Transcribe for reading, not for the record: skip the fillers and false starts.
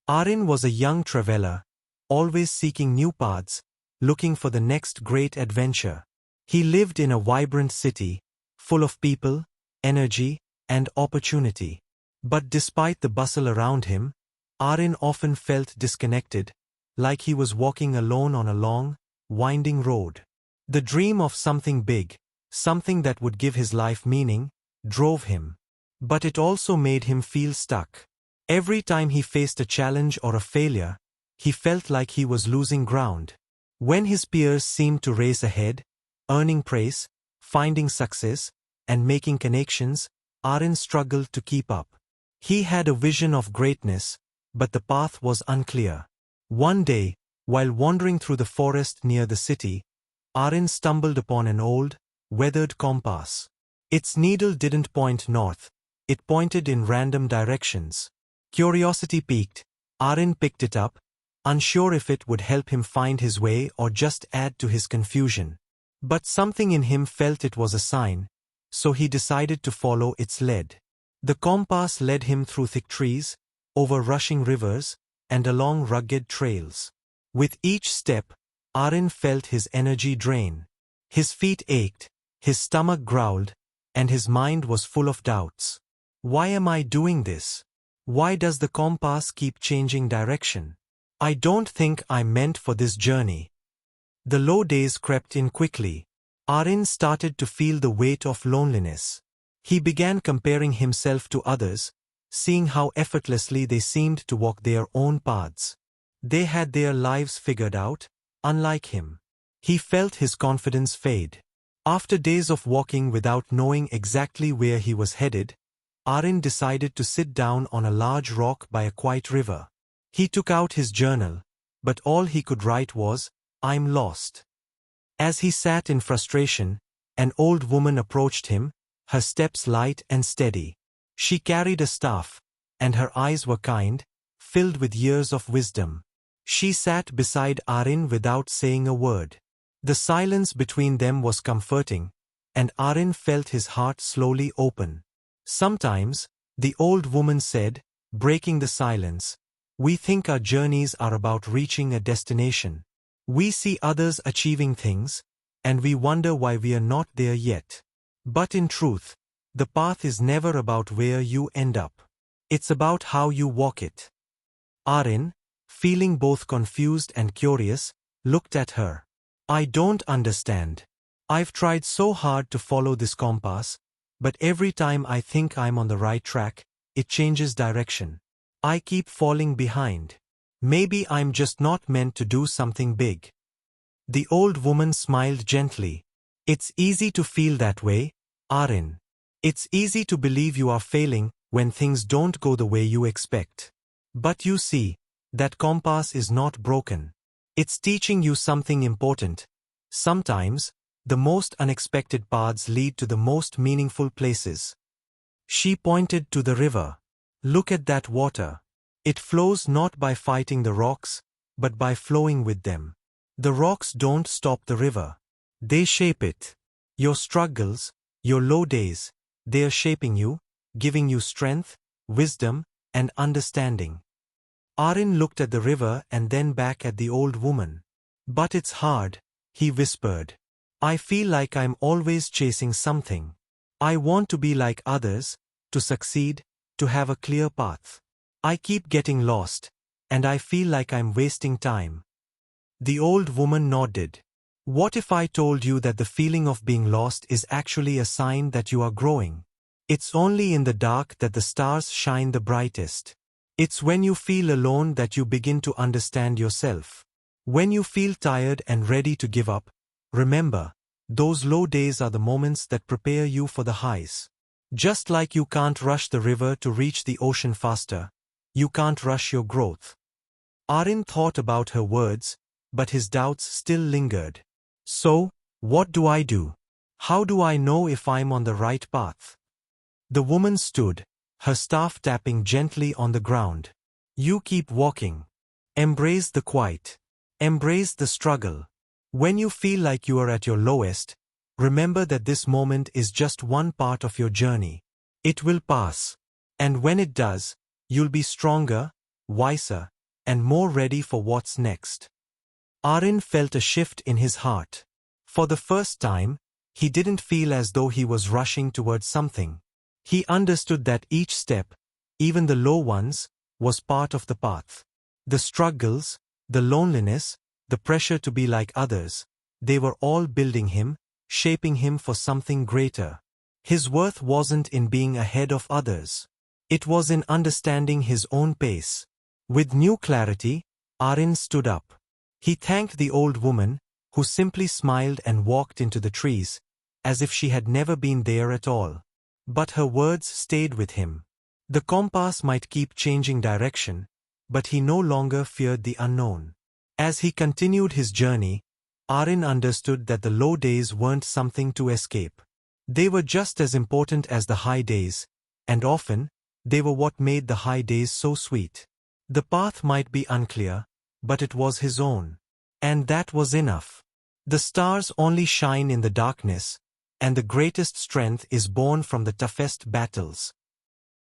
Arin was a young traveler, always seeking new paths, looking for the next great adventure. He lived in a vibrant city, full of people, energy, and opportunity. But despite the bustle around him, Arin often felt disconnected, like he was walking alone on a long, winding road. The dream of something big, something that would give his life meaning, drove him. But it also made him feel stuck. Every time he faced a challenge or a failure, he felt like he was losing ground. When his peers seemed to race ahead, earning praise, finding success, and making connections, Arin struggled to keep up. He had a vision of greatness, but the path was unclear. One day, while wandering through the forest near the city, Arin stumbled upon an old, weathered compass. Its needle didn't point north, it pointed in random directions. Curiosity piqued, Arin picked it up, unsure if it would help him find his way or just add to his confusion. But something in him felt it was a sign, so he decided to follow its lead. The compass led him through thick trees, over rushing rivers, and along rugged trails. With each step, Arin felt his energy drain. His feet ached, his stomach growled, and his mind was full of doubts. Why am I doing this? Why does the compass keep changing direction? I don't think I'm meant for this journey. The low days crept in quickly. Arin started to feel the weight of loneliness. He began comparing himself to others, seeing how effortlessly they seemed to walk their own paths. They had their lives figured out, unlike him. He felt his confidence fade. After days of walking without knowing exactly where he was headed, Arin decided to sit down on a large rock by a quiet river. He took out his journal, but all he could write was, "I'm lost." As he sat in frustration, an old woman approached him, her steps light and steady. She carried a staff, and her eyes were kind, filled with years of wisdom. She sat beside Arin without saying a word. The silence between them was comforting, and Arin felt his heart slowly open. Sometimes, the old woman said, breaking the silence, we think our journeys are about reaching a destination. We see others achieving things, and we wonder why we are not there yet. But in truth, the path is never about where you end up. It's about how you walk it. Arin, feeling both confused and curious, looked at her. I don't understand. I've tried so hard to follow this compass, but every time I think I'm on the right track, it changes direction. I keep falling behind. Maybe I'm just not meant to do something big. The old woman smiled gently. It's easy to feel that way, Arin. It's easy to believe you are failing when things don't go the way you expect. But you see, that compass is not broken. It's teaching you something important. Sometimes, the most unexpected paths lead to the most meaningful places. She pointed to the river. Look at that water. It flows not by fighting the rocks, but by flowing with them. The rocks don't stop the river. They shape it. Your struggles, your low days, they are shaping you, giving you strength, wisdom, and understanding. Arin looked at the river and then back at the old woman. But it's hard, he whispered. I feel like I'm always chasing something. I want to be like others, to succeed, to have a clear path. I keep getting lost, and I feel like I'm wasting time. The old woman nodded. What if I told you that the feeling of being lost is actually a sign that you are growing? It's only in the dark that the stars shine the brightest. It's when you feel alone that you begin to understand yourself. When you feel tired and ready to give up, remember, those low days are the moments that prepare you for the highs. Just like you can't rush the river to reach the ocean faster, you can't rush your growth. Arin thought about her words, but his doubts still lingered. So, what do I do? How do I know if I'm on the right path? The woman stood, her staff tapping gently on the ground. You keep walking. Embrace the quiet. Embrace the struggle. When you feel like you are at your lowest, remember that this moment is just one part of your journey. It will pass. And when it does, you'll be stronger, wiser, and more ready for what's next. Aryan felt a shift in his heart. For the first time, he didn't feel as though he was rushing towards something. He understood that each step, even the low ones, was part of the path. The struggles, the loneliness, the pressure to be like others, they were all building him, shaping him for something greater. His worth wasn't in being ahead of others. It was in understanding his own pace. With new clarity, Aryan stood up. He thanked the old woman, who simply smiled and walked into the trees, as if she had never been there at all. But her words stayed with him. The compass might keep changing direction, but he no longer feared the unknown. As he continued his journey, Aryan understood that the low days weren't something to escape. They were just as important as the high days, and often, they were what made the high days so sweet. The path might be unclear, but it was his own. And that was enough. The stars only shine in the darkness, and the greatest strength is born from the toughest battles.